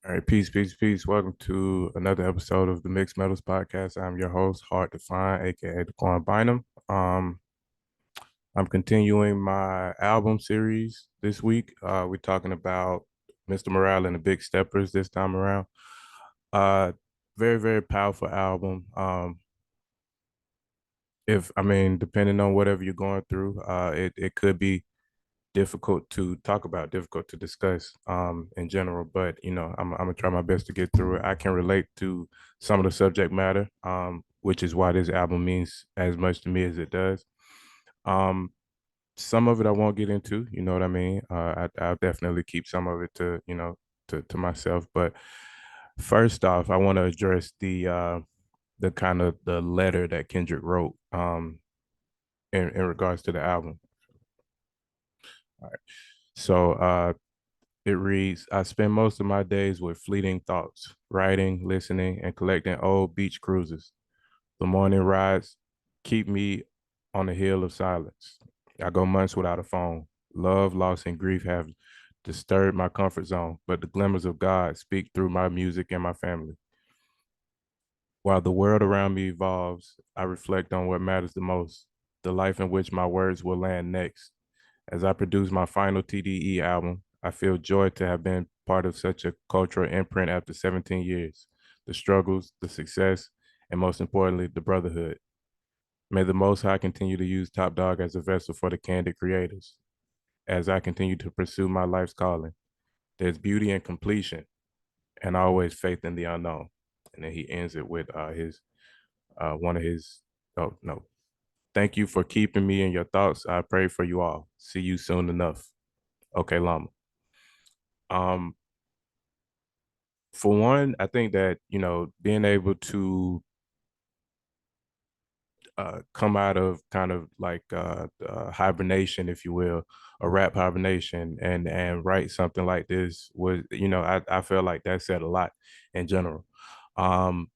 All right, peace, peace, peace. Welcome to another episode of the Mixed Metals Podcast. I'm your host, Hard to Find, aka Daquan Bynum. I'm continuing my album series this week. We're talking about Mr. Morale and the Big Steppers this time around. Uh, Very, very powerful album. If I mean, depending on whatever you're going through, it could be difficult to talk about, difficult to discuss in general. But I'm gonna try my best to get through it. I can relate to some of the subject matter, which is why this album means as much to me as it does. Um, some of it I won't get into, you know what I mean? I'll definitely keep some of it to, to myself. But first off, I want to address the kind of the letter that Kendrick wrote in regards to the album. All right. So it reads, I spend most of my days with fleeting thoughts, writing, listening, and collecting old beach cruises. The morning rides keep me on the hill of silence. I go months without a phone. Love, loss, and grief have disturbed my comfort zone, but the glimmers of God speak through my music and my family. While the world around me evolves, I reflect on what matters the most, the life in which my words will land next. As I produce my final TDE album, I feel joy to have been part of such a cultural imprint after 17 years. The struggles, the success, and most importantly, the brotherhood. May the Most High continue to use Top Dog as a vessel for the candid creators. As I continue to pursue my life's calling, there's beauty in completion and always faith in the unknown. And then he ends it with his one of his. Oh no! Thank you for keeping me in your thoughts. I pray for you all. See you soon enough. Okay, Lama. Um, for one, I think that being able to come out of kind of like hibernation, if you will, a rap hibernation, and write something like this was, I feel like that said a lot in general. Um,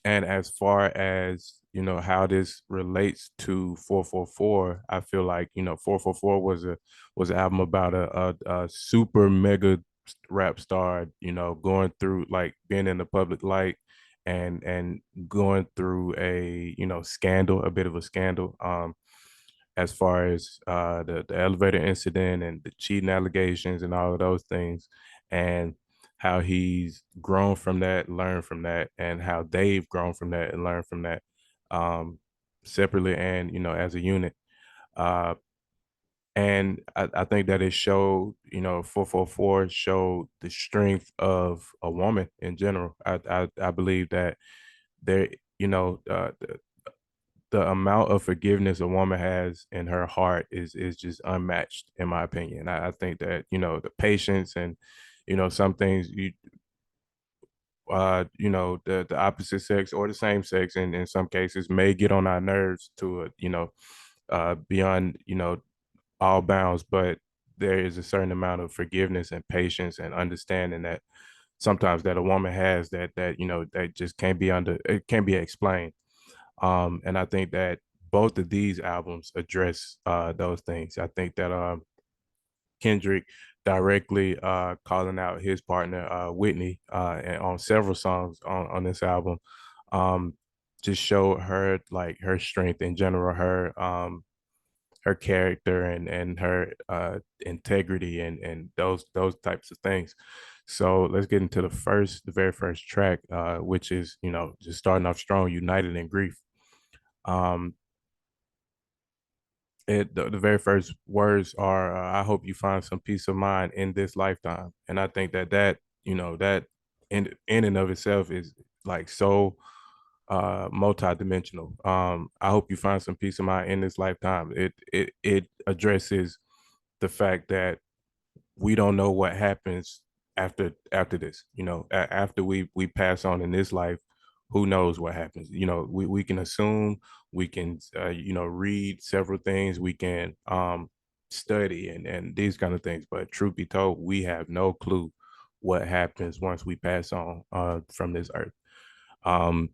and as far as how this relates to 444, I feel like 444 was an album about a super mega rap star, going through like being in the public light and going through a scandal, a bit of a scandal. As far as the elevator incident and the cheating allegations and all of those things, and how he's grown from that, learned from that, and how they've grown from that and learned from that, separately and as a unit. Uh, and I think that it showed, 444 showed the strength of a woman in general. I believe that there, the amount of forgiveness a woman has in her heart is just unmatched, in my opinion. I think that the patience and some things the opposite sex or the same sex in some cases may get on our nerves to a beyond all bounds, but there is a certain amount of forgiveness and patience and understanding that sometimes that a woman has that just can't be it can't be explained. And I think that both of these albums address those things. I think that Kendrick directly calling out his partner Whitney and on several songs on this album, um, just showed her like her strength in general, her character and her integrity and those types of things. So let's get into the very first track, which is just starting off strong, United in Grief. Um, the very first words are, I hope you find some peace of mind in this lifetime. And I think that that in and of itself is like so multi-dimensional. I hope you find some peace of mind in this lifetime. It addresses the fact that we don't know what happens after this. After we pass on in this life, who knows what happens? We can assume, we can read several things, we can study and these kind of things, but truth be told, we have no clue what happens once we pass on from this earth. um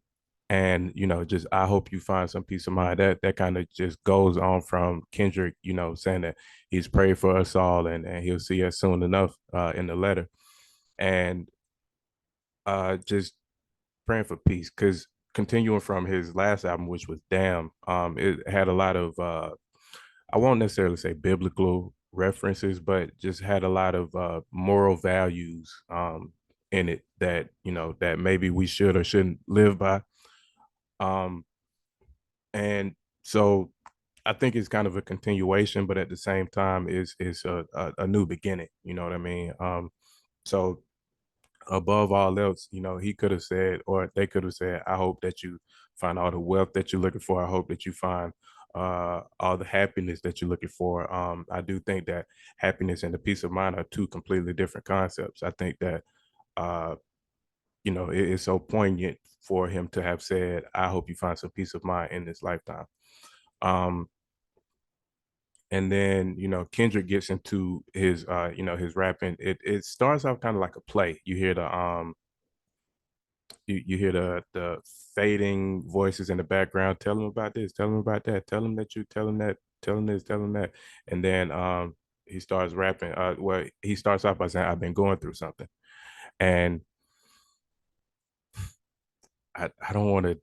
and just I hope you find some peace of mind. That kind of just goes on from Kendrick, saying that he's prayed for us all and he'll see us soon enough in the letter. And Just praying for peace, because continuing from his last album, which was Damn, it had a lot of I won't necessarily say biblical references, but just had a lot of moral values in it that, that maybe we should or shouldn't live by. Um, and so I think it's kind of a continuation, but at the same time, is a new beginning. You know what I mean? So above all else, he could have said, or they could have said, I hope that you find all the wealth that you're looking for. I hope that you find all the happiness that you're looking for. I do think that happiness and the peace of mind are two completely different concepts. I think that, uh, it is so poignant for him to have said, I hope you find some peace of mind in this lifetime. Um, and then, Kendrick gets into his, his rapping. It starts off kind of like a play. You hear the fading voices in the background. Tell him about this, tell him about that, tell him that you tell him that, tell him this, tell him that. And then he starts rapping. Well, he starts off by saying, I've been going through something. And I don't want to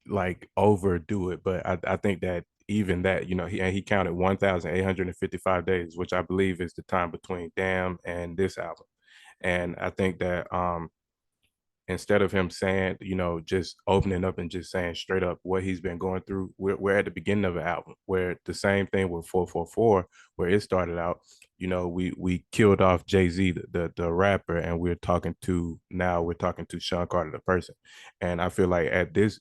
like overdo it, but I think that even that, he counted 1,855 days, which I believe is the time between Damn and this album. And I think that instead of him saying, just opening up and just saying straight up what he's been going through, we're at the beginning of an album where the same thing with 444, where it started out, we killed off Jay-Z, the rapper, and we're talking to Sean Carter, the person. And I feel like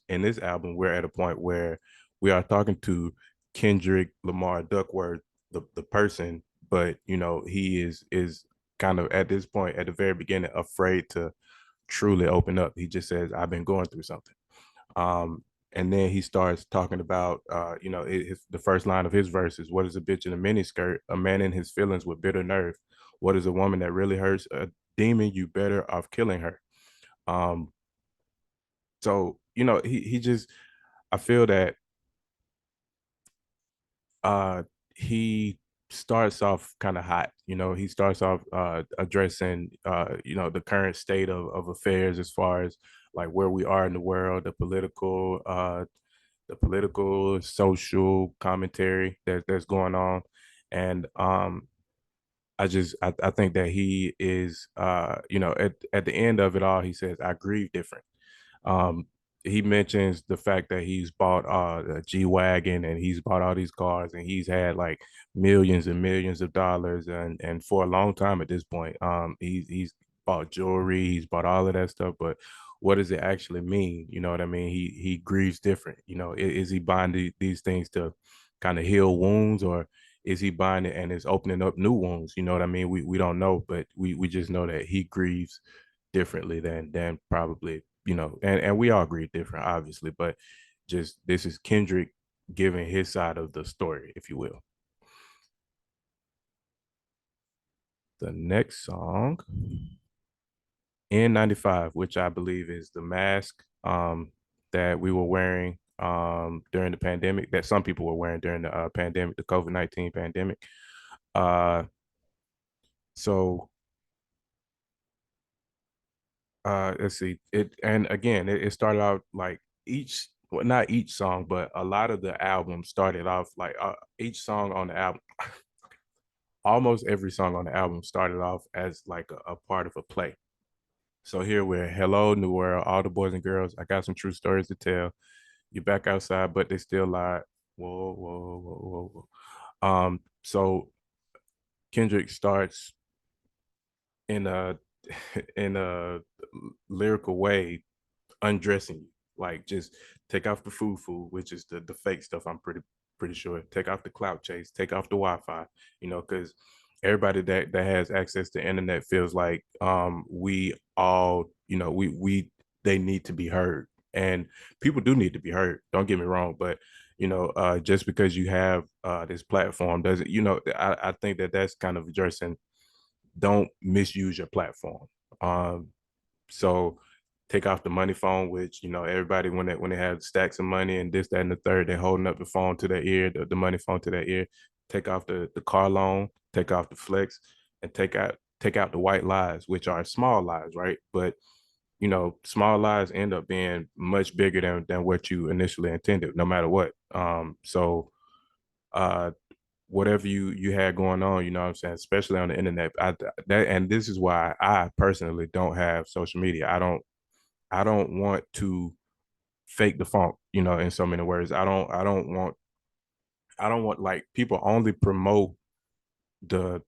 in this album, we're at a point where we are talking to Kendrick Lamar Duckworth, the person, but he is kind of at this point at the very beginning afraid to truly open up. He just says, I've been going through something. Um, and then he starts talking about, the first line of his verse is, what is a bitch in a miniskirt? A man in his feelings with bitter nerve. What is a woman that really hurts? A demon, you better off killing her. Um, so, he just, I feel that uh he starts off kind of hot. He starts off addressing the current state of affairs as far as like where we are in the world, the political social commentary that's going on. And I think that he is at the end of it all, he says, I grieve different. um, he mentions the fact that he's bought a G wagon and he's bought all these cars and he's had like millions and millions of dollars, and for a long time at this point, he's bought jewelry, he's bought all of that stuff, but what does it actually mean? You know what I mean? He grieves different. Is he buying these things to kind of heal wounds, or is he buying it and it's opening up new wounds? You know what I mean? We don't know, but we just know that he grieves differently than probably, and we all agree different, obviously, but just this is Kendrick giving his side of the story, if you will. The next song, N95, which I believe is the mask that we were wearing during the pandemic, that some people were wearing during the pandemic, the COVID-19 pandemic. Uh, so let's see it, and again, it started out like each, well, not each song, but a lot of the album started off like each song on the album, almost every song on the album started off as like a part of a play. So here we're, hello new world, all the boys and girls, I got some true stories to tell. You're back outside but they still lie. Whoa, whoa, whoa, whoa, whoa. So Kendrick starts in a in a lyrical way, undressing you. Like, just take off the foo, which is the fake stuff. I'm pretty sure. Take off the clout chase. Take off the Wi-Fi. Because everybody that has access to internet feels like we all, we they need to be heard, and people do need to be heard. Don't get me wrong, but just because you have this platform doesn't, I think that's kind of addressing, don't misuse your platform. Um, so take off the money phone, which everybody, when they have stacks of money and this, that, and the third, they're holding up the phone to their ear, the money phone to their ear. Take off the car loan, take off the flex, and take out the white lies, which are small lies, right? But small lies end up being much bigger than what you initially intended, no matter what. So uh whatever you had going on, you know what I'm saying, especially on the internet. And this is why I personally don't have social media. I don't want to fake the funk, in so many words. I don't want like people only promote the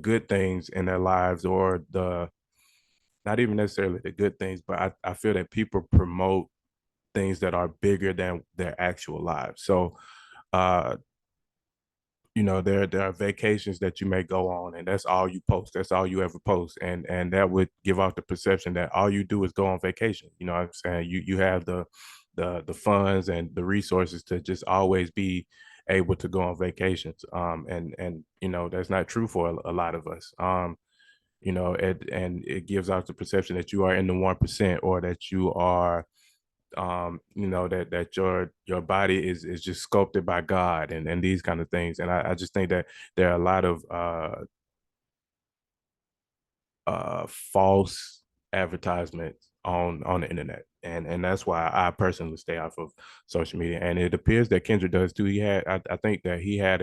good things in their lives, or the not even necessarily the good things, but I feel that people promote things that are bigger than their actual lives. So uh there are vacations that you may go on, and that's all you post, that's all you ever post, and that would give off the perception that all you do is go on vacation. You know what I'm saying? You have the funds and the resources to just always be able to go on vacations. And that's not true for a lot of us. And it gives off the perception that you are in the 1%, or that you are that your body is just sculpted by God, and these kind of things. And I just think that there are a lot of false advertisements on the internet, and that's why I personally stay off of social media. And it appears that Kendrick does too. I think that he had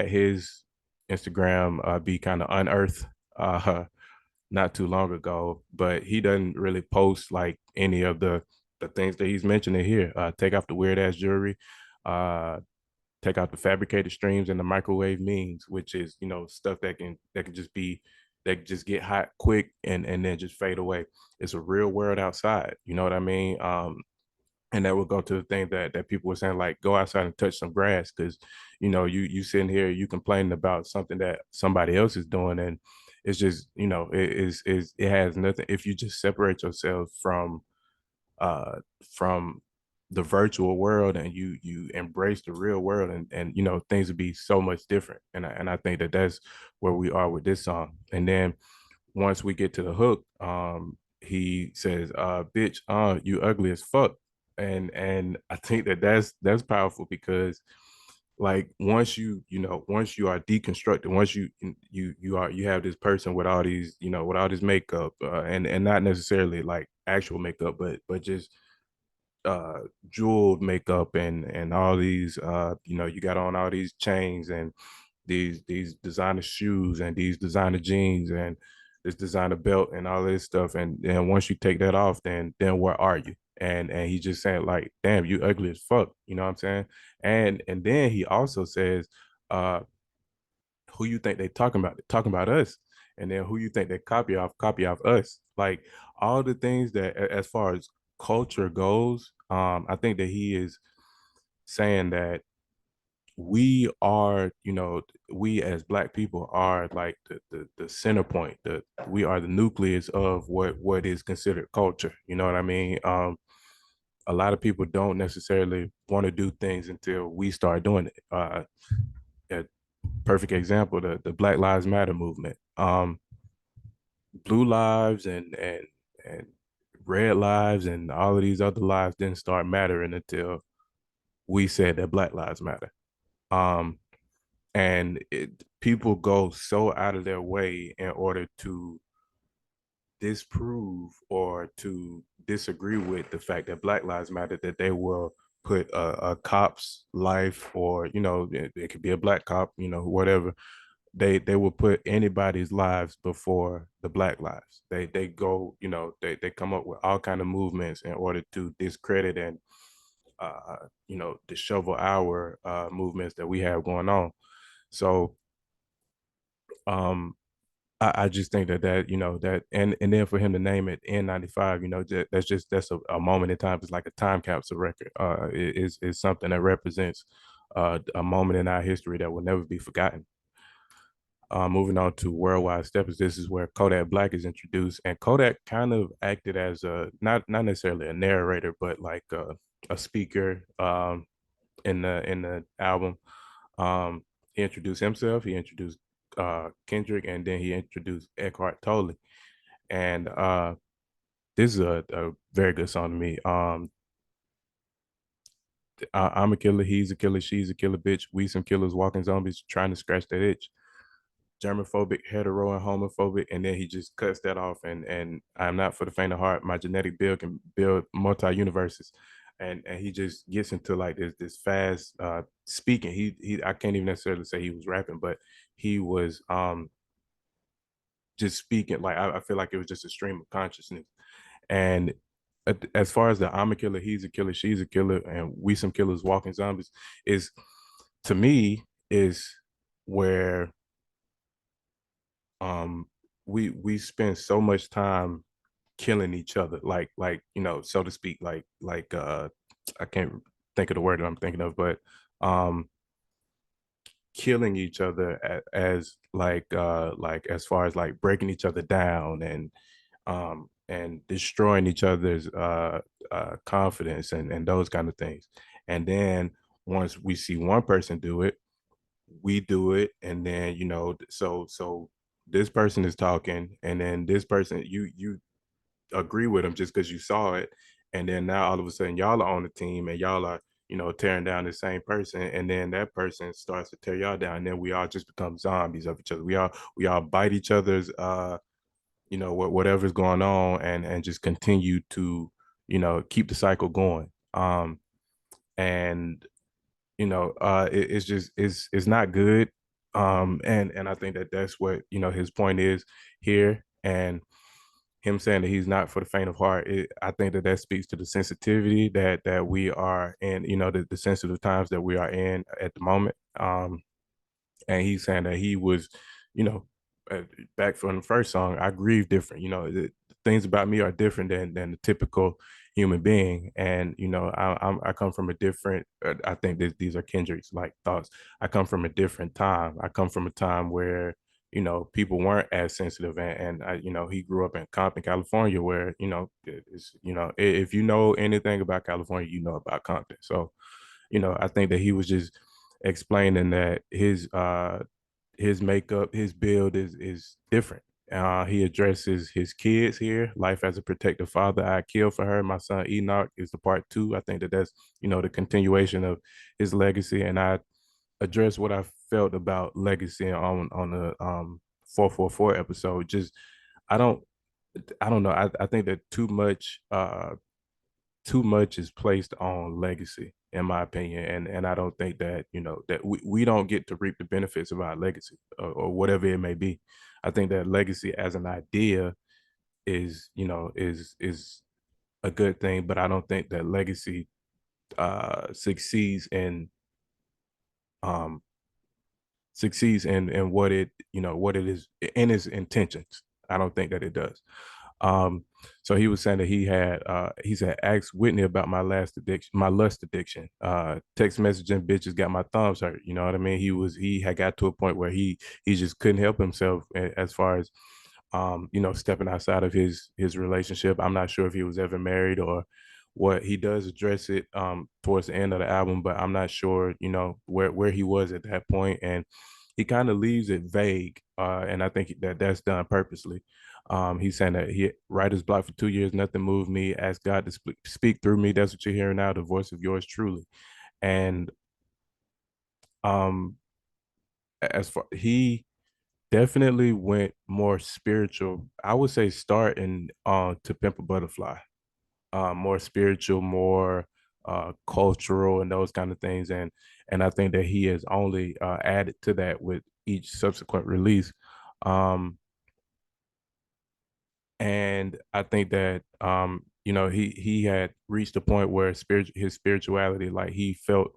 his Instagram be kind of unearthed uh not too long ago, but he doesn't really post like any of the things that he's mentioning here. Take off the weird ass jewelry, uh, take out the fabricated streams and the microwave memes, which is stuff that can just be that can just get hot quick and then just fade away. It's a real world outside. You know what I mean? And that would go to the thing that people were saying, like, go outside and touch some grass, because you sitting here, you complaining about something that somebody else is doing, and it's just it has nothing. If you just separate yourself uh from the virtual world, and you embrace the real world, and things would be so much different. And I think that that's where we are with this song. And then once we get to the hook, he says, bitch, you ugly as fuck. And I think that that's powerful, because like once you are deconstructed, once you have this person with all these, with all this makeup, and not necessarily like actual makeup, but just uh jeweled makeup, and all these, you got on all these chains, and these designer shoes, and these designer jeans, and this designer belt, and all this stuff. And once you take that off, then where are you? And he just saying, like, damn, you ugly as fuck. You know what I'm saying? And then he also says, uh who you think they talking about? They're talking about us. And then who you think they copy off us. Like, all the things that, as far as culture goes, I think that he is saying that we are, we as black people are like the center point. We are the nucleus of what is considered culture. You know what I mean? A lot of people don't necessarily want to do things until we start doing it. A perfect example, the Black Lives Matter movement. Blue lives and red lives and all of these other lives didn't start mattering until we said that Black Lives Matter. Um, people go so out of their way in order to disprove or to disagree with the fact that Black Lives Matter, that they will put a cop's life, or it could be a black cop, whatever. They will put anybody's lives before the black lives. They go, they come up with all kind of movements in order to discredit and the shovel hour movements that we have going on. So um I just think that and then for him to name it N95, that's a moment in time. It's like a time capsule record. It is something that represents a moment in our history that will never be forgotten. Moving on to Worldwide Steppers, this is where Kodak Black is introduced, and Kodak kind of acted as a not necessarily a narrator, but like a speaker in the album. He introduced himself, he introduced Kendrick, and then he introduced Eckhart Tolle. And this is a very good song to me. I'm a killer, he's a killer, she's a killer bitch. We some killers walking zombies trying to scratch that itch. germophobic, hetero, and homophobic, and then he just cuts that off. And I'm not for the faint of heart. My genetic build can build multi universes, and he just gets into like this fast speaking. He I can't even necessarily say he was rapping, but he was just speaking. Like I feel like it was just a stream of consciousness. And as far as the I'm a killer, he's a killer, she's a killer, and we some killers walking zombies is to me is where um we spend so much time killing each other, like so to speak, like I can't think of the word that I'm thinking of, but um killing each other as like as far as like breaking each other down and destroying each other's confidence and those kind of things. And then once we see one person do it, we do it, and then so this person is talking, and then this person you agree with them just because you saw it, and then now all of a sudden y'all are on the team and y'all are tearing down the same person, and then that person starts to tear y'all down, and then we all just become zombies of each other. We all bite each other's whatever's going on, and just continue to keep the cycle going. And it's just it's not good. And I think that that's what his point is here. And him saying that he's not for the faint of heart, I think that that speaks to the sensitivity that we are in, the sensitive times that we are in at the moment. And he's saying that he was, you know, uh, back from the first song, I grieve different. The things about me are different than the typical human being, and I come from a different. I think that these are Kendrick's like thoughts. I come from a different time. I come from a time where people weren't as sensitive, and he grew up in Compton, California, where if you know anything about California, you know about Compton. So I think that he was just explaining that his makeup, his build is different. He addresses his kids here. Life as a protective father, I kill for her. My son Enoch is the part two. I think that that's the continuation of his legacy, and I address what I felt about legacy on the 444 episode. Just I don't I don't know. I think that too much is placed on legacy, in my opinion, and I don't think that that we don't get to reap the benefits of our legacy, or whatever it may be. I think that legacy as an idea is a good thing, but I don't think that legacy um succeeds in what it is in its intentions. I don't think that it does. Um, so he was saying that he said, ask Whitney about my lust addiction. Text messaging bitches got my thumbs hurt. You know what I mean? He had got to a point where he just couldn't help himself as far as stepping outside of his relationship. I'm not sure if he was ever married or what. He does address it towards the end of the album, but I'm not sure, where he was at that point. And he kind of leaves it vague. And I think that that's done purposely. He's saying that he writer's block for 2 years, nothing moved me. Ask God to speak through me. That's what you're hearing now, the voice of yours truly. And um, as far he definitely went more spiritual. I would say starting to Pimp a Butterfly, more spiritual, more cultural, and those kind of things. And I think that he has only added to that with each subsequent release. Um, and I think that he had reached a point where his spirituality, like he felt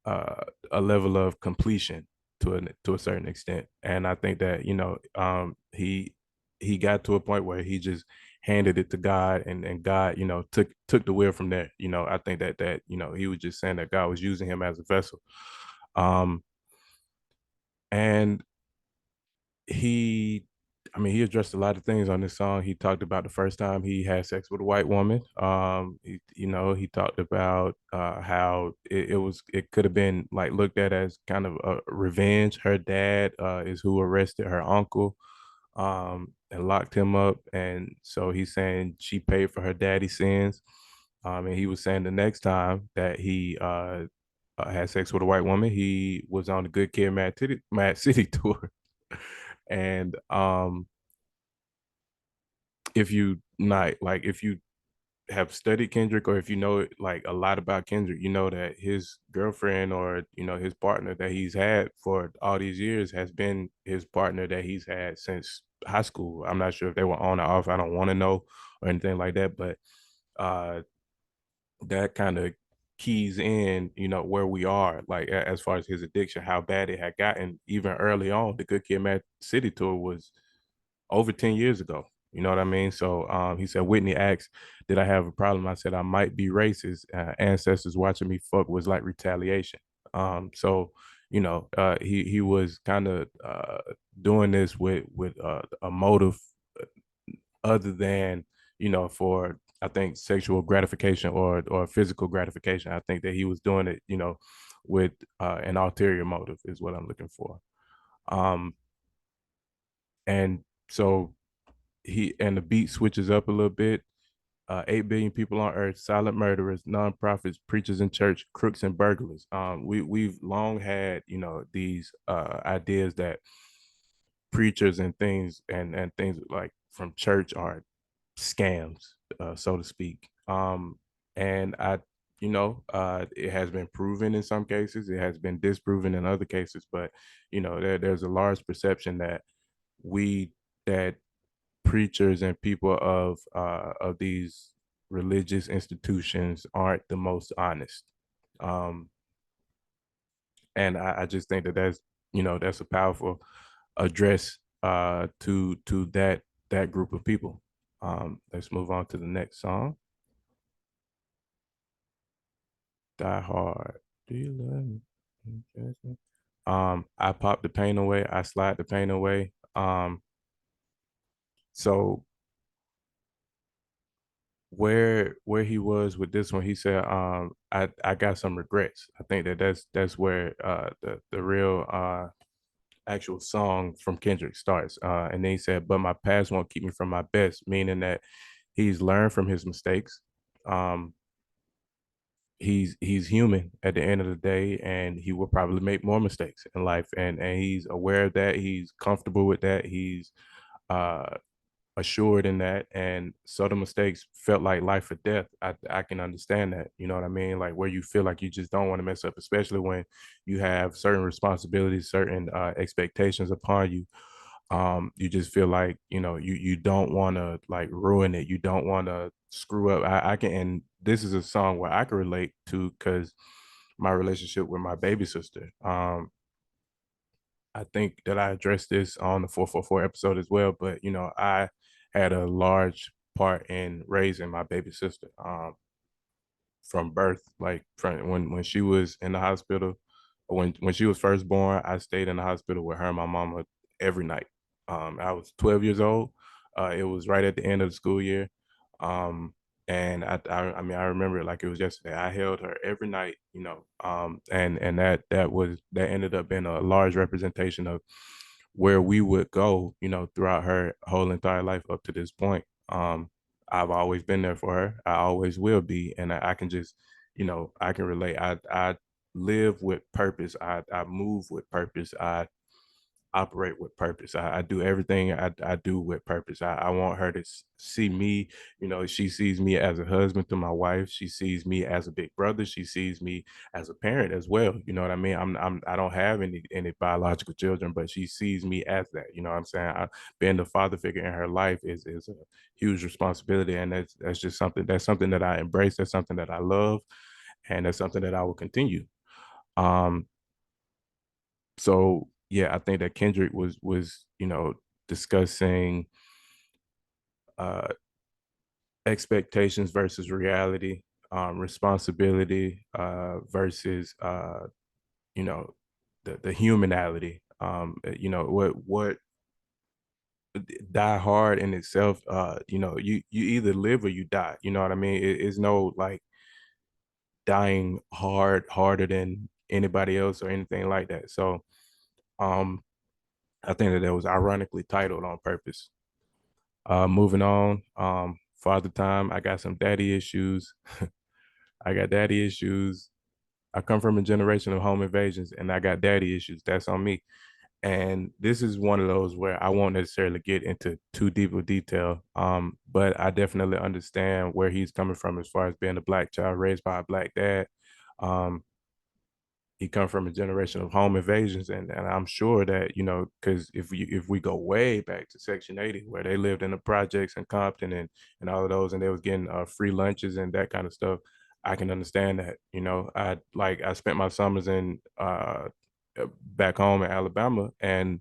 a level of completion to a certain extent. And I think that he got to a point where he just handed it to God, and God took the wheel from there. I think that he was just saying that God was using him as a vessel. um and he he addressed a lot of things on this song. He talked about the first time he had sex with a white woman. He talked about how it could have been like looked at as kind of a revenge. Her dad is who arrested her uncle and locked him up, and so he's saying she paid for her daddy's sins. And he was saying the next time that he had sex with a white woman, he was on the Good Kid, Mad City tour. And if you not like if you have studied Kendrick, or if you know like a lot about Kendrick, you know that his girlfriend, or his partner that he's had for all these years has been his partner that he's had since high school. I'm not sure if they were on or off. I don't want to know or anything like that, but uh that kind of keys in, where we are, like as far as his addiction, how bad it had gotten even early on. The Good Kid, Mad City tour was over 10 years ago. You know what I mean? So he said, Whitney asked, did I have a problem? I said, I might be racist. Ancestors watching me fuck was like retaliation. So, he was kind of doing this with a motive other than, for, I think, sexual gratification or physical gratification. I think that he was doing it, with an ulterior motive is what I'm looking for. Um, and so the beat switches up a little bit. 8 billion people on earth, silent murderers, nonprofits, preachers in church, crooks and burglars. We've long had, these ideas that preachers and things like from church are scams, so to speak. And it has been proven in some cases, it has been disproven in other cases, but there's a large perception that we that preachers and people of these religious institutions aren't the most honest. Um, and I just think that that's a powerful address to that group of people. Let's move on to the next song. Die Hard. Do you love me? I pop the pain away. I slide the pain away. So where he was with this one, he said, I got some regrets. I think that's where the real actual song from Kendrick starts. And then he said, but my past won't keep me from my best, meaning that he's learned from his mistakes. Um, he's human at the end of the day, and he will probably make more mistakes in life, and he's aware of that. He's comfortable with that. He's uh assured in that, and so the mistakes felt like life or death. I can understand that, you know what I mean, like where you feel like you just don't want to mess up, especially when you have certain responsibilities, certain expectations upon you. You just feel like, you don't want to like ruin it, you don't want to screw up. I can, and this is a song where I can relate to, because my relationship with my baby sister. I think that I addressed this on the 444 episode as well, but I had a large part in raising my baby sister, from birth, like from when she was in the hospital. When she was first born, I stayed in the hospital with her and my mama every night. I was 12 years old. It was right at the end of the school year. And I mean, I remember it like it was yesterday. I held her every night, and that ended up being a large representation of where we would go, throughout her whole entire life up to this point. I've always been there for her. I always will be, and I can just, I can relate. I live with purpose. I move with purpose. I operate with purpose. I do everything I do with purpose. I want her to see me, she sees me as a husband to my wife. She sees me as a big brother. She sees me as a parent as well. You know what I mean? I don't have any biological children, but she sees me as that. You know what I'm saying? Being the father figure in her life is a huge responsibility. And that's something that I embrace. That's something that I love. And that's something that I will continue. Um, so yeah, I think that Kendrick was discussing uh expectations versus reality, responsibility versus you know the humanality. What die hard in itself, you either live or you die. You know what I mean? It's no like dying harder than anybody else or anything like that. So um I think that was ironically titled on purpose. Moving on, father time. I got some daddy issues. I got daddy issues. I come from a generation of home invasions, and I got daddy issues. That's on me. And this is one of those where I won't necessarily get into too deep of detail, but I definitely understand where he's coming from as far as being a black child raised by a black dad. Um, he come from a generation of home invasions, and I'm sure that, you know, because if we go way back to Section 80, where they lived in the projects in Compton and all of those, and they was getting free lunches and that kind of stuff, I can understand that. You know, I spent my summers in back home in Alabama, and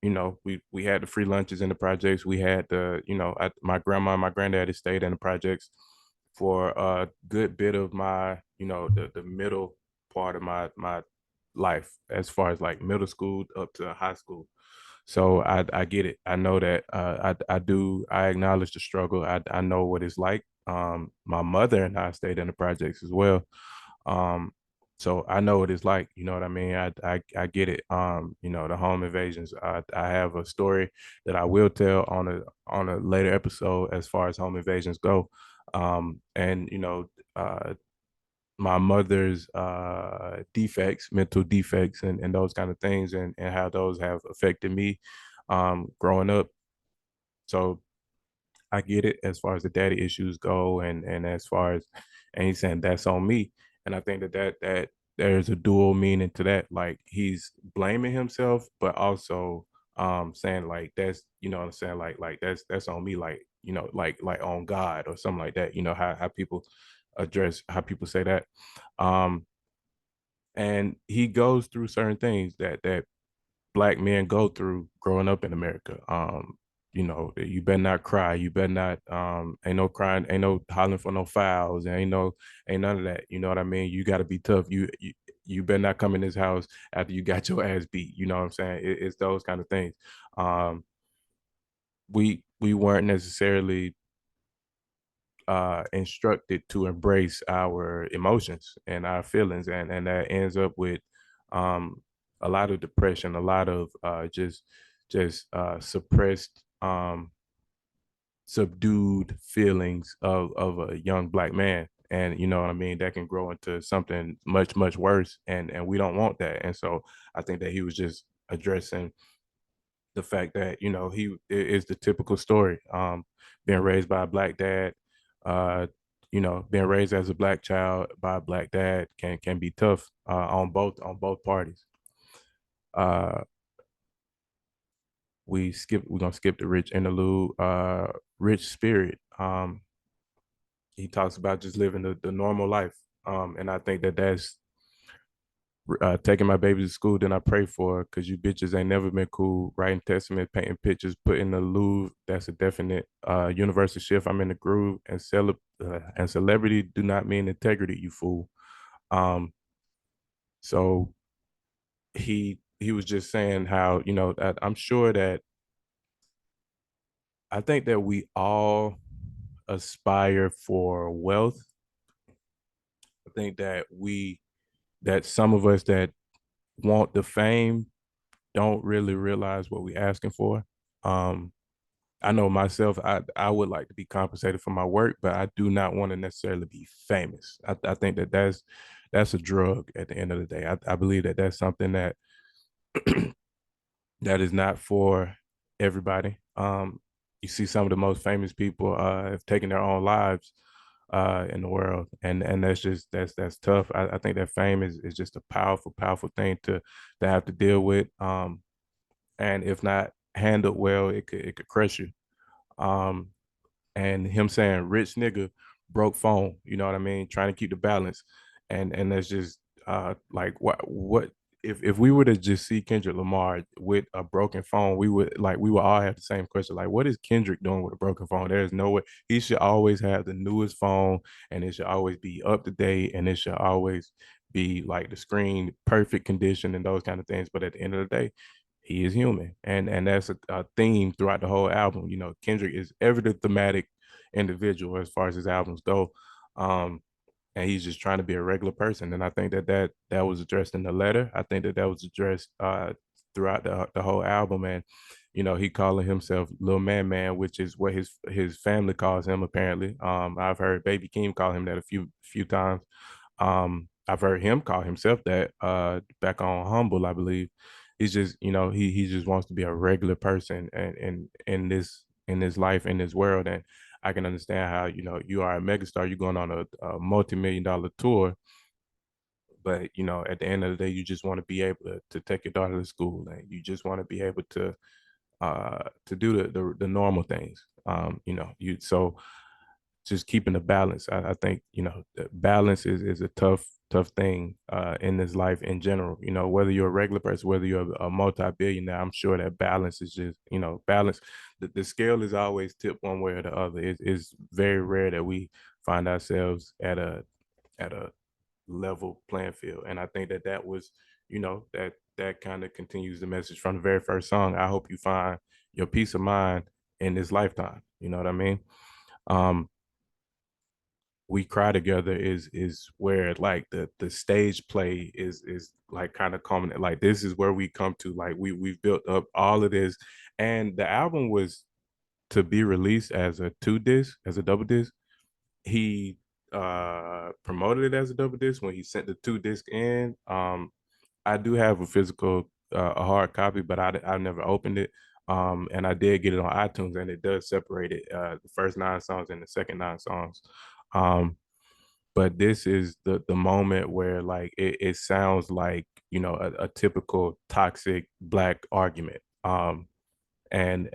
you know, we had the free lunches in the projects. We had the, you know, my grandma and my granddaddy stayed in the projects for a good bit of my, you know, the middle part of my life, as far as like middle school up to high school. So I get it. I know that I acknowledge the struggle. I know what it's like. My mother and I stayed in the projects as well. Um, so I know what it's like, you know what I mean? I get it. You know, the home invasions. I have a story that I will tell on a later episode as far as home invasions go. And you know, my mother's defects, mental defects, and those kind of things, and how those have affected me growing up. So I get it as far as the daddy issues go, and as far as, and he's saying that's on me, and I think that there's a dual meaning to that. Like he's blaming himself, but also saying like that's, you know what I'm saying, like that's on me, like, you know, like on God or something like that. You know how people address, how people say that. Um, and he goes through certain things that black men go through growing up in America. You know, you better not cry. You better not, ain't no crying, ain't no hollering for no fouls, ain't none of that. You know what I mean? You gotta be tough. You better not come in this house after you got your ass beat. You know what I'm saying? It's those kind of things. Um, we weren't necessarily instructed to embrace our emotions and our feelings, and that ends up with um, a lot of depression, a lot of just suppressed, subdued feelings of a young black man. And you know what I mean, that can grow into something much worse, and we don't want that. And so I think that he was just addressing the fact that, you know, he is the typical story, being raised by a black dad, uh you know, being raised as a black child by a black dad can be tough, on both parties. uh we're gonna skip the rich interlude. Rich spirit, he talks about just living the normal life, and I think that that's taking my baby to school, then I pray for her, because you bitches ain't never been cool. Writing testament, painting pictures, putting the Louvre. That's a definite universal shift. I'm in the groove, and celebrity do not mean integrity, you fool. Um, so he was just saying how, you know, that I'm sure that I think that we all aspire for wealth. I think that that some of us that want the fame don't really realize what we're asking for. Um, I know myself, I would like to be compensated for my work, but I do not want to necessarily be famous. I think that that's a drug at the end of the day. I believe that that's something that that is not for everybody. You see some of the most famous people have taken their own lives in the world, and that's just that's tough. I think that fame is just a powerful thing to have to deal with. And if not handled well, it could crush you. Um, and him saying rich nigga, broke phone, you know what I mean, trying to keep the balance, and that's just like what if we were to just see Kendrick Lamar with a broken phone, we would all have the same question, like what is Kendrick doing with a broken phone? There's no way. He should always have the newest phone, and it should always be up to date, and it should always be like the screen perfect condition and those kind of things. But at the end of the day, he is human, and that's a theme throughout the whole album. You know, Kendrick is ever the thematic individual as far as his albums go. um and he's just trying to be a regular person, and I think that was addressed in the letter. I think that was addressed throughout the whole album. And you know, he calling himself Little Man, which is what his family calls him, apparently. I've heard Baby Keem call him that a few times. I've heard him call himself that back on Humble, I believe. he's just, he just wants to be a regular person and in this life, in this world. And I can understand how, you are a megastar, you're going on a multi-million dollar tour, but at the end of the day, you just want to be able to take your daughter to school, and you just want to be able to do the normal things. You so just keeping the balance. I think the balance is a tough thing in this life in general. Whether you're a regular person, whether you're a multi-billionaire, I'm sure that balance is just balance. The scale is always tipped one way or the other. It's very rare that we find ourselves at a level playing field, and I think that was that kind of continues the message from the very first song. I hope you find your peace of mind in this lifetime. You know what I mean? Um, we cry together is where like the stage play is like kind of common. Like this is where we come to, like we've built up all of this, and the album was to be released as a two disc, as a double disc. He promoted it as a double disc when he sent the two disc in. I do have a physical, a hard copy, but I never opened it. And I did get it on iTunes, and it does separate it, the first nine songs and the second nine songs. Um, but this is the moment where like it sounds like a typical toxic black argument. And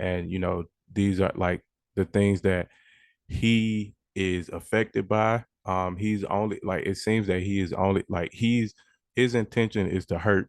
these are like the things that he is affected by. He's only like, it seems that he is only like, his intention is to hurt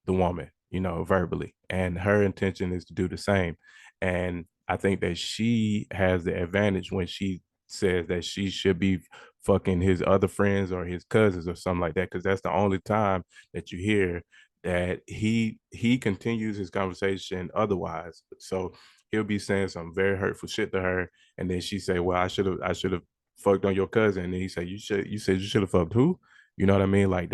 the woman, verbally, and her intention is to do the same. And I think that she has the advantage when she says that she should be fucking his other friends or his cousins or something like that, because that's the only time that you hear that he continues his conversation otherwise. So he'll be saying some very hurtful shit to her, and then she say, well, I should have fucked on your cousin, and then he say, you should have fucked who? You know what I mean? Like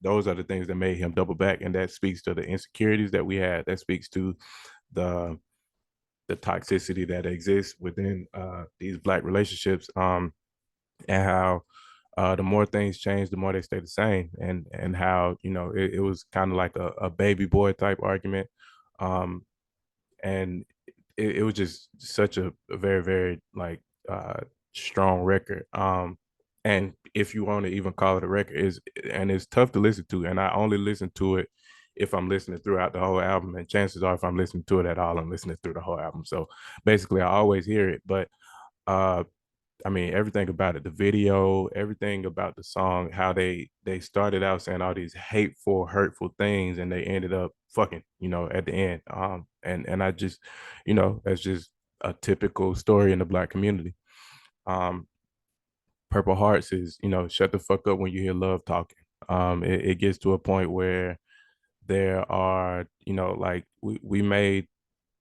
those are the things that made him double back. And that speaks to the insecurities that we had. That speaks to the the toxicity that exists within these black relationships. And how the more things change, the more they stay the same. And how, it was kind of like a baby boy type argument. Um, and it was just such a very, very like uh strong record. And if you want to even call it a record, is and it's tough to listen to, and I only listen to it if I'm listening throughout the whole album, and chances are if I'm listening to it at all, I'm listening through the whole album. So basically I always hear it. But uh I mean, everything about it, the video, everything about the song, how they started out saying all these hateful, hurtful things, and they ended up fucking, at the end. And I just, that's just a typical story in the black community. Um, Purple Hearts is, shut the fuck up when you hear love talking. It gets to a point where there are, like we may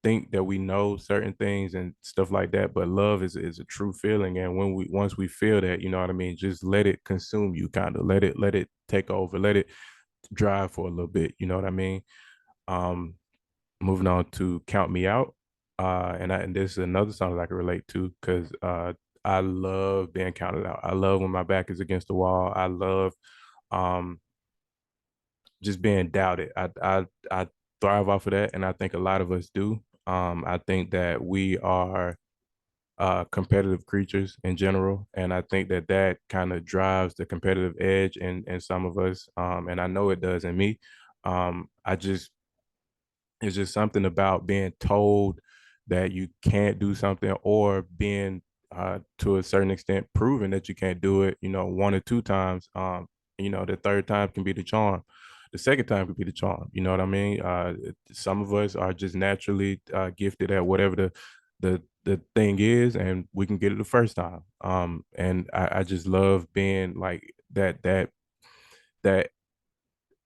think that we know certain things and stuff like that, but love is a true feeling. And when we once we feel that, you know what I mean, just let it consume you, kind of let it take over, let it drive for a little bit, you know what I mean? um Moving on to Count Me Out. And this is another song that I can relate to, because I love being counted out. I love when my back is against the wall. I love um just being doubted. I thrive off of that, and I think a lot of us do. I think that we are competitive creatures in general, and I think that kind of drives the competitive edge in some of us. And I know it does in me. I just It's just something about being told that you can't do something, or being to a certain extent proven that you can't do it, one or two times. The third time can be the charm. The second time could be the charm. You know what I mean? Some of us are just naturally gifted at whatever the thing is, and we can get it the first time. And I just love being like that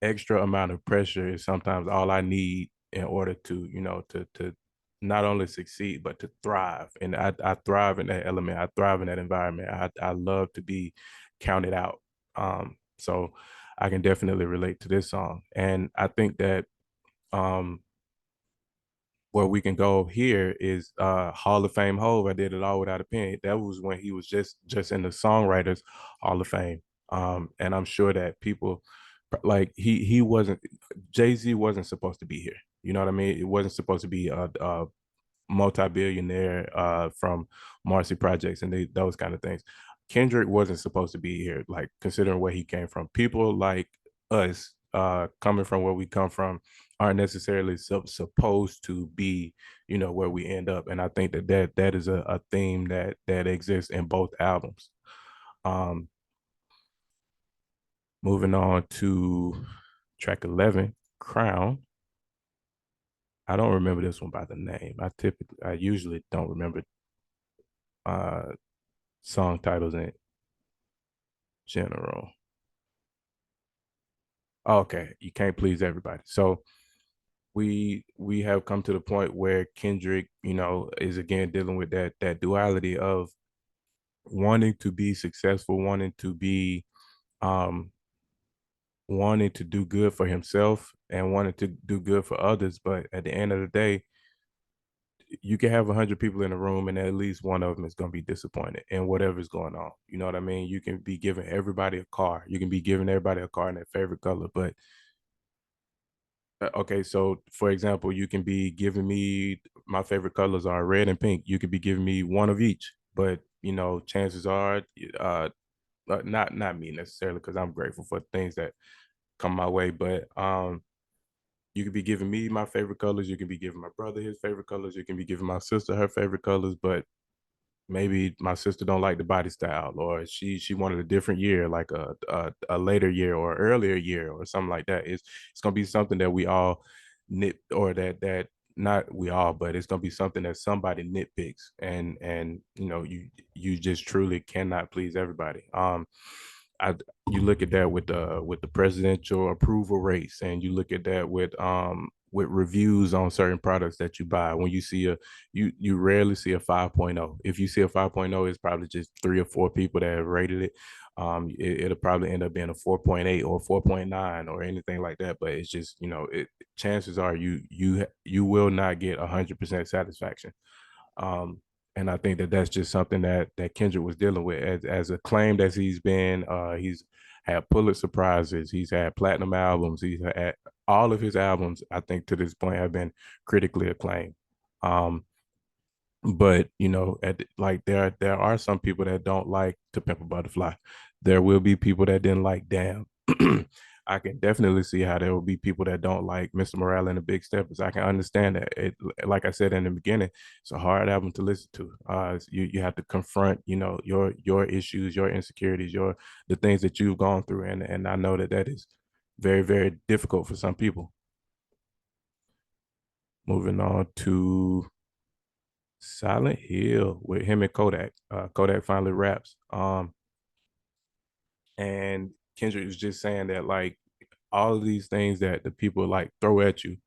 extra amount of pressure is sometimes all I need in order to, to not only succeed but to thrive. And I thrive in that element. I thrive in that environment. I love to be counted out. So I can definitely relate to this song. And I think that um where we can go here is Hall of Fame Hove. I did it all without a pen. That was when he was just in the songwriters Hall of Fame. And I'm sure that people like he wasn't, Jay-Z wasn't supposed to be here. You know what I mean? It wasn't supposed to be a multi-billionaire from Marcy Projects and those kind of things. Kendrick wasn't supposed to be here, like considering where he came from. People like us, coming from where we come from, aren't necessarily supposed to be, where we end up. And I think that is a theme that exists in both albums. Um, Moving on to track 11, Crown. I don't remember this one by the name. I usually don't remember uh song titles in general. Okay, you can't please everybody. So we have come to the point where Kendrick, is again dealing with that duality of wanting to be successful, um wanting to do good for himself and wanting to do good for others. But at the end of the day, you can have 100 people in a room and at least one of them is going to be disappointed in whatever's going on. You know what I mean? You can be giving everybody a car. You can be giving everybody a car in their favorite color. But okay, so for example, you can be giving me, my favorite colors are red and pink. You could be giving me one of each. But, chances are, uh, not me necessarily, because I'm grateful for things that come my way. But you could be giving me my favorite colors. You can be giving my brother his favorite colors. You can be giving my sister her favorite colors. But maybe my sister don't like the body style, or she wanted a different year, like a later year or earlier year or something like that. It's gonna be something that we all nit, or that not we all, but it's gonna be something that somebody nitpicks, and you just truly cannot please everybody. I You look at that with the presidential approval race, and you look at that with reviews on certain products that you buy. When you see you rarely see a 5.0. If you see a 5.0, it's probably just three or four people that have rated it. It'll probably end up being a 4.8 or 4.9 or anything like that. But it's just, chances are you will not get 100% satisfaction. Um, and I think that that's just something that Kendrick was dealing with, as acclaimed as he's been. He's had Pulitzer prizes, he's had platinum albums, he's had all of his albums. I think to this point have been critically acclaimed. Um, but like there are some people that don't like To Pimp a Butterfly. There will be people that didn't like Damn. I can definitely see how there will be people that don't like Mr. Morale and the Big Steppers. I can understand that. Like I said in the beginning, it's a hard album to listen to. You have to confront, your issues, your insecurities, the things that you've gone through, and I know that is very, very difficult for some people. Moving on to Silent Hill with him and Kodak. Kodak finally raps. And Kendrick was just saying that, like, all of these things that the people like throw at you,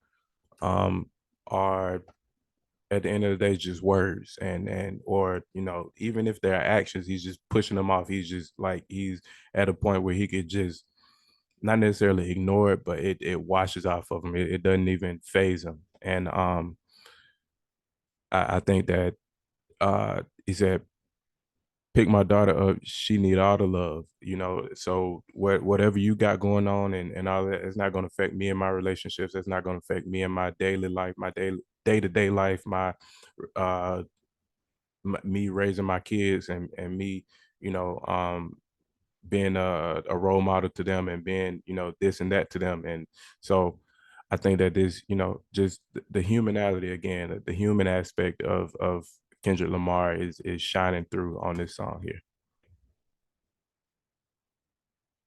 um, are at the end of the day just words, and or even if they're actions, he's just pushing them off. He's just like, he's at a point where he could just not necessarily ignore it, but it washes off of him. It doesn't even phase him. And I think that he said, pick my daughter up, she need all the love, so whatever you got going on, and all that, it's not going to affect me and my relationships. It's not going to affect me and my daily life, my day-to-day life, uh me raising my kids, and me, you know um being a role model to them, and being, this and that to them. And so I think that this, just the humanality, again, the human aspect of Kendrick Lamar is shining through on this song here.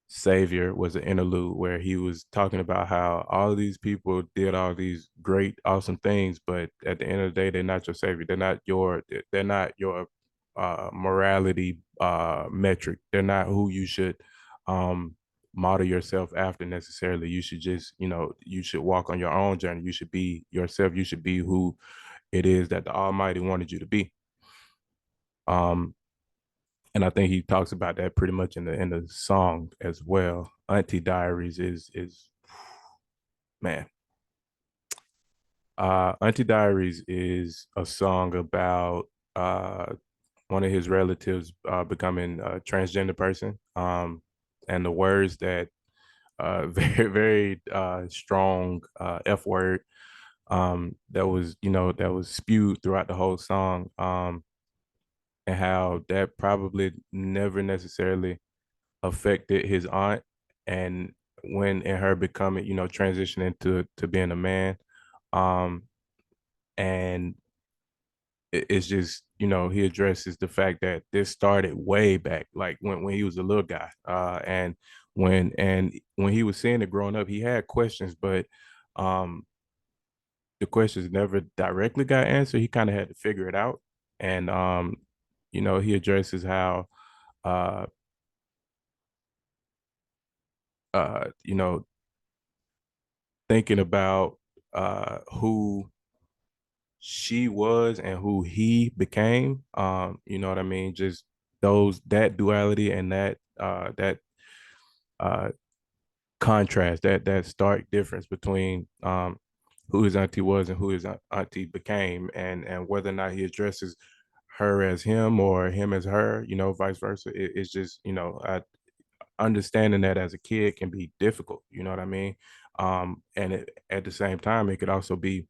Savior was an interlude where he was talking about how all of these people did all these great, awesome things, but at the end of the day, they're not your savior. They're not your morality metric. They're not who you should um, model yourself after necessarily. You should just, you should walk on your own journey. You should be yourself. You should be who it is that the Almighty wanted you to be. Um, and I think he talks about that pretty much in the song as well. Auntie Diaries is man. Auntie Diaries is a song about one of his relatives becoming a transgender person. And the words that very very strong F word that was that was spewed throughout the whole song, and how that probably never necessarily affected his aunt, and when in her becoming transitioning to being a man, um and it's just he addresses the fact that this started way back, like when he was a little guy, and when he was seeing it growing up, he had questions, but um the questions never directly got answered. He kind of had to figure it out, and he addresses how uh you know thinking about who she was and who he became. You know what I mean? Just that duality and that uh contrast, that stark difference between who his auntie was and who his auntie became, and whether or not he addresses her as him or him as her, vice versa. It's just, understanding that as a kid can be difficult, you know what I mean? And at the same time, it could also be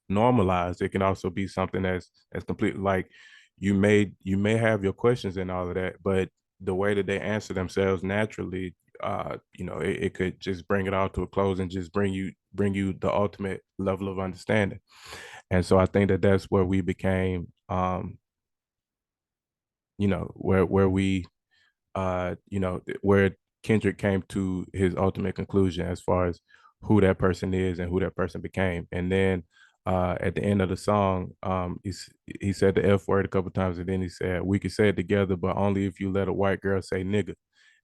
normalized. It can also be something that's completely like you may have your questions and all of that, but the way that they answer themselves naturally, it could just bring it all to a close and just bring you the ultimate level of understanding. And so I think that that's where we became, where we where Kendrick came to his ultimate conclusion as far as who that person is and who that person became. And then at the end of the song, he said the F word a couple times, and then he said, "We could say it together, but only if you let a white girl say nigga."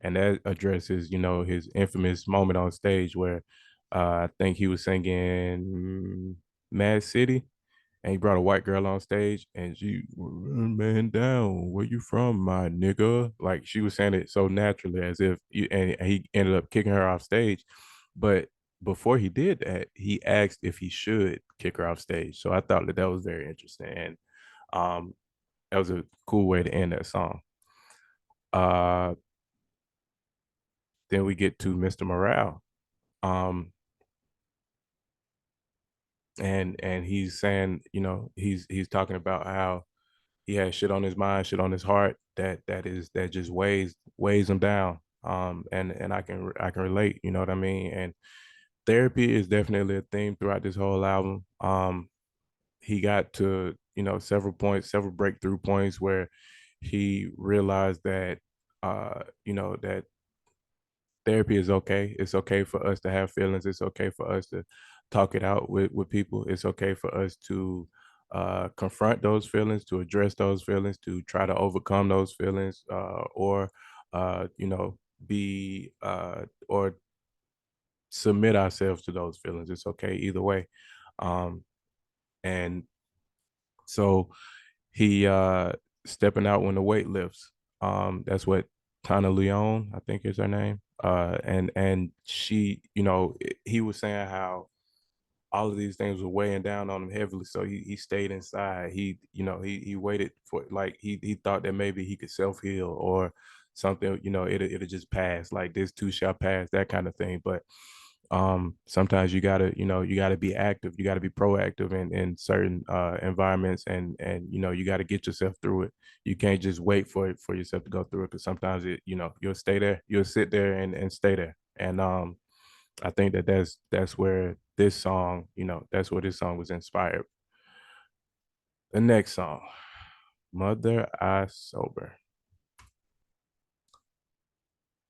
And that addresses, his infamous moment on stage where I think he was singing Mad City, and he brought a white girl on stage, and she, man down, where you from, my nigga? Like, she was saying it so naturally, as if and he ended up kicking her off stage. But before he did that, he asked if he should kick her off stage. So I thought that that was very interesting, and um, that was a cool way to end that song. Uh, then we get to Mr. Morale. Um, and he's saying, he's talking about how he has shit on his mind, shit on his heart that just weighs him down. And I can relate, you know what I mean? And therapy is definitely a theme throughout this whole album. He got to, several points, several breakthrough points where he realized that that therapy is okay. It's okay for us to have feelings. It's okay for us to talk it out with people. It's okay for us to confront those feelings, to address those feelings, to try to overcome those feelings, or be or submit ourselves to those feelings. It's okay either way. And so he stepping out when the weight lifts. That's what Tana Leon, I think is her name. And she, he was saying how all of these things were weighing down on him heavily. So he stayed inside. He waited for, like, he thought that maybe he could self-heal or something, it'll just pass. Like, this too shall pass, that kind of thing. But sometimes you gotta be active, you gotta be proactive in certain environments, and you gotta get yourself through it. You can't just wait for yourself to go through it, because sometimes you'll stay there, you'll sit there and stay there. And I think that that's where this song, that's where this song was inspired. The next song, Mother I Sober.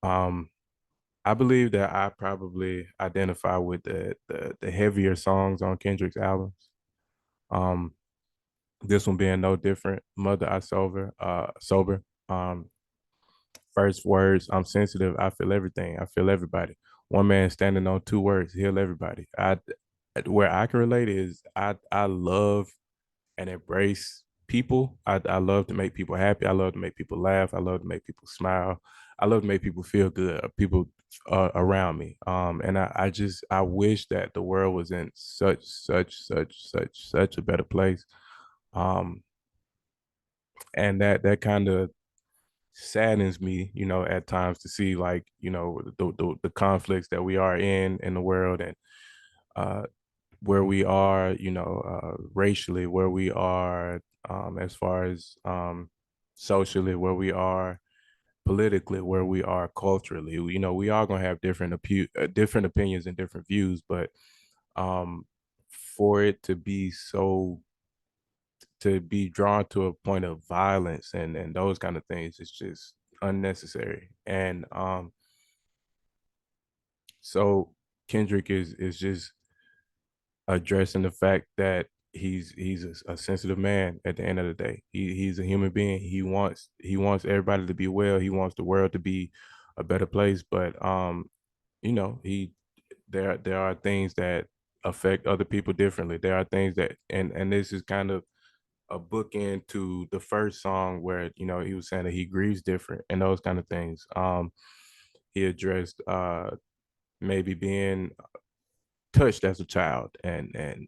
um I believe that I probably identify with the heavier songs on Kendrick's albums. Um, this one being no different. Mother I sober. First words, I'm sensitive. I feel everything. I feel everybody. One man standing on two words, heal everybody. Where I can relate is I love and embrace people. I love to make people happy. I love to make people laugh. I love to make people smile. I love to make people feel good. People around me. And I wish that the world was in such a better place. Um, and that kind of saddens me, at times to see like, the conflicts that we are in the world, and uh, where we are, racially, where we are, as far as socially, where we are politically, where we are culturally. We are gonna have different opinions and different views, but um, for it to be drawn to a point of violence and those kind of things, it's just unnecessary. And so Kendrick is just addressing the fact that he's a sensitive man at the end of the day. He's a human being. He wants everybody to be well. He wants the world to be a better place. But he there are things that affect other people differently. There are things that, and this is kind of a bookend to the first song where he was saying that he grieves different and those kind of things. He addressed maybe being touched as a child, and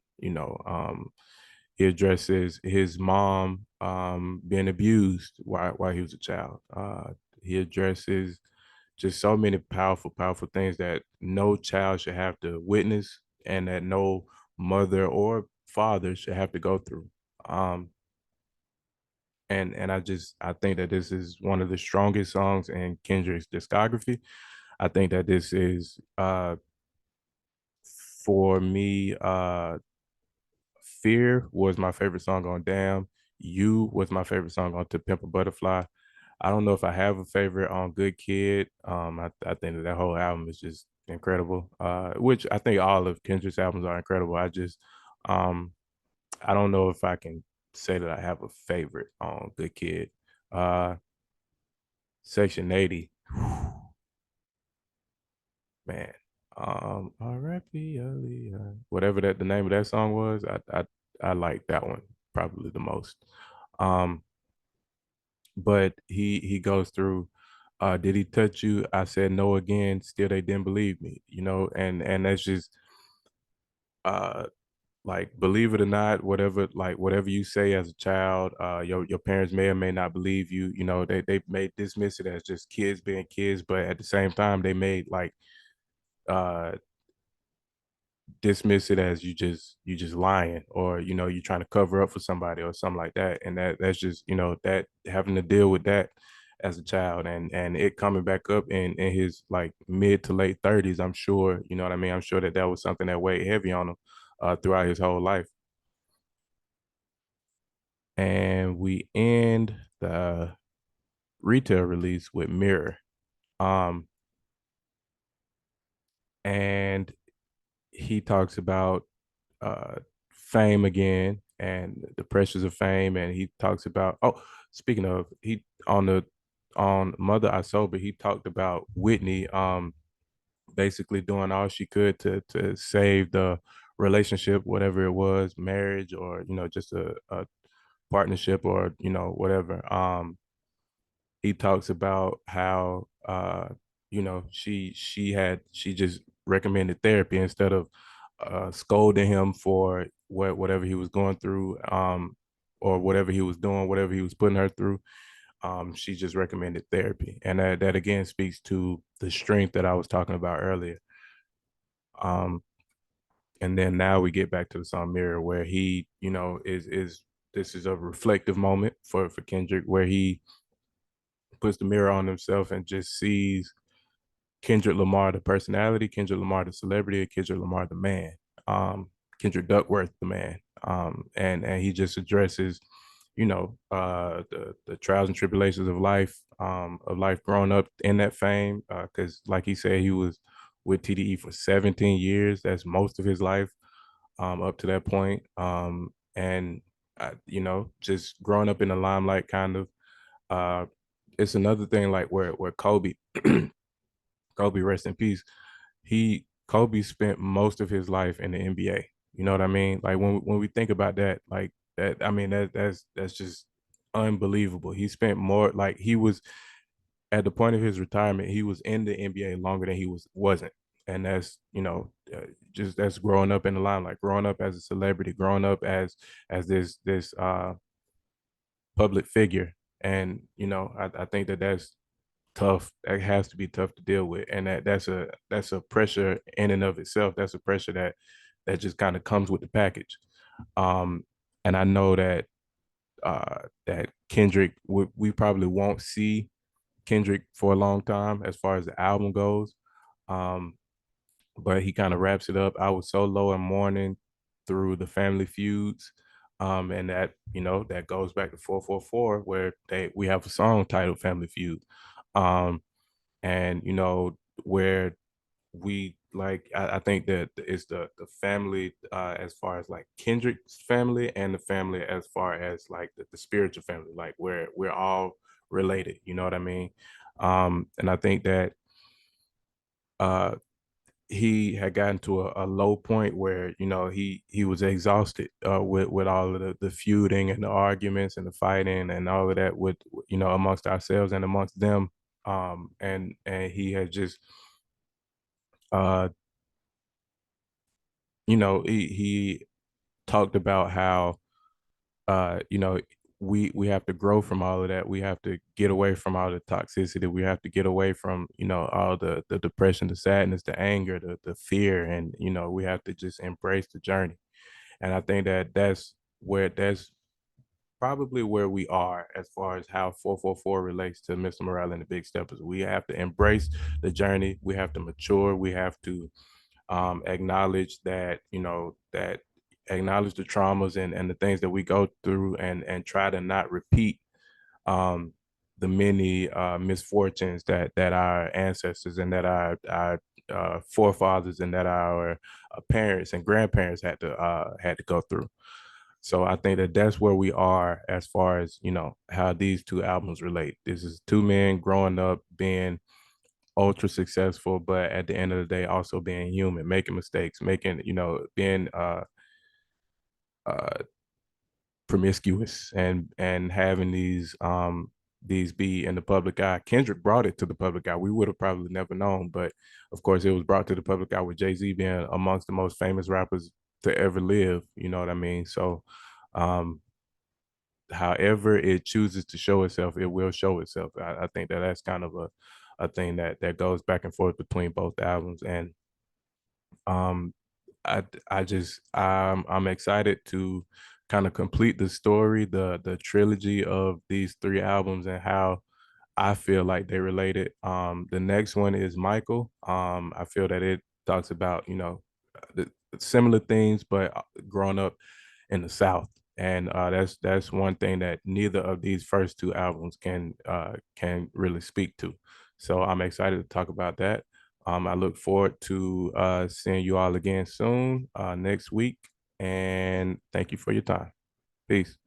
he addresses his mom being abused while he was a child. He addresses just so many powerful things that no child should have to witness, and that no mother or father should have to go through. Um, and I think that this is one of the strongest songs in Kendrick's discography. I think that this is for me, Fear was my favorite song on Damn. You was my favorite song on To Pimp a Butterfly. I don't know if I have a favorite on Good Kid. I think that whole album is just incredible. Which I think all of Kendrick's albums are incredible. Um, I don't know if I can say that I have a favorite on Good Kid. Uh, Section 80, man. R.I.P. Aaliyah. Whatever that the name of that song was, I like that one probably the most. Um, but he goes through, did he touch you? I said no again. Still they didn't believe me, and that's just uh like, believe it or not, whatever you say as a child, your parents may or may not believe you. They may dismiss it as just kids being kids, but at the same time they may like uh dismiss it as you just lying, or you're trying to cover up for somebody or something like that. And that's just, that having to deal with that as a child, and it coming back up in his like mid to late 30s. I'm sure, you know what I mean. I'm sure that that was something that weighed heavy on him throughout his whole life. And we end the retail release with Mirror. um and he talks about uh, fame again and the pressures of fame. And he talks about, oh, speaking of, he on Mother I Sober, he talked about Whitney basically doing all she could to save the relationship, whatever it was, marriage, or just a partnership, or whatever. He talks about how she just recommended therapy instead of scolding him for whatever he was going through, or whatever he was doing, whatever he was putting her through. She just recommended therapy, and that again speaks to the strength that I was talking about earlier. um and then now we get back to the song Mirror, where he is this is a reflective moment for Kendrick, where he puts the mirror on himself and just sees Kendrick Lamar, the personality, Kendrick Lamar, the celebrity, and Kendrick Lamar, the man, Kendrick Duckworth, the man. And he just addresses, the trials and tribulations of life growing up in that fame. Because, like he said, he was with TDE for 17 years. That's most of his life, up to that point. And just growing up in the limelight, kind of. Uh, it's another thing like where Kobe, Kobe, rest in peace. Kobe spent most of his life in the NBA. You know what I mean? Like when we think about that, like that, I mean that's just unbelievable. He spent more, like he was at the point of his retirement, he was in the NBA longer than he wasn't. And that's, just that's growing up in the limelight, growing up as a celebrity, growing up as this public figure. And I think that that's tough. That has to be tough to deal with, and that's a pressure in and of itself. That's a pressure that just kind of comes with the package. Um, and I know that Kendrick, we probably won't see Kendrick for a long time as far as the album goes. Um, but he kind of wraps it up. I was so low in mourning through the family feuds. And that goes back to 444, where we have a song titled Family Feud. Um, and where we like I think that it's the family as far as like Kendrick's family and the family as far as like the spiritual family, like where we're all related, you know what I mean? And I think that uh he had gotten to a low point where he was exhausted with all of the feuding and the arguments and the fighting and all of that with amongst ourselves and amongst them. And he had just uh he talked about how uh you know we have to grow from all of that. We have to get away from all the toxicity. We have to get away from all the depression, the sadness, the anger, the fear, and we have to just embrace the journey. And I think that that's probably where we are as far as how 444 relates to Mr. Morale and the Big Steppers. We have to embrace the journey. We have to mature. We have to acknowledge that that acknowledge the traumas and the things that we go through, and try to not repeat um, the many misfortunes that our ancestors and that our forefathers and that our parents and grandparents had to go through. So I think that that's where we are as far as how these two albums relate. This is two men growing up, being ultra successful, but at the end of the day, also being human, making mistakes, making, being uh, promiscuous and having these be in the public eye. Kendrick brought it to the public eye. We would have probably never known, but of course, it was brought to the public eye with Jay-Z being amongst the most famous rappers to ever live. You know what I mean? So, um, however it chooses to show itself, it will show itself. I think that that's kind of a thing that goes back and forth between both albums. And um I'm excited to kind of complete the story, the trilogy of these three albums, and how I feel like they related. The next one is Michael. I feel that it talks about the similar things, but growing up in the South, and that's one thing that neither of these first two albums can really speak to. So I'm excited to talk about that. I look forward to seeing you all again soon next week, and thank you for your time. Peace.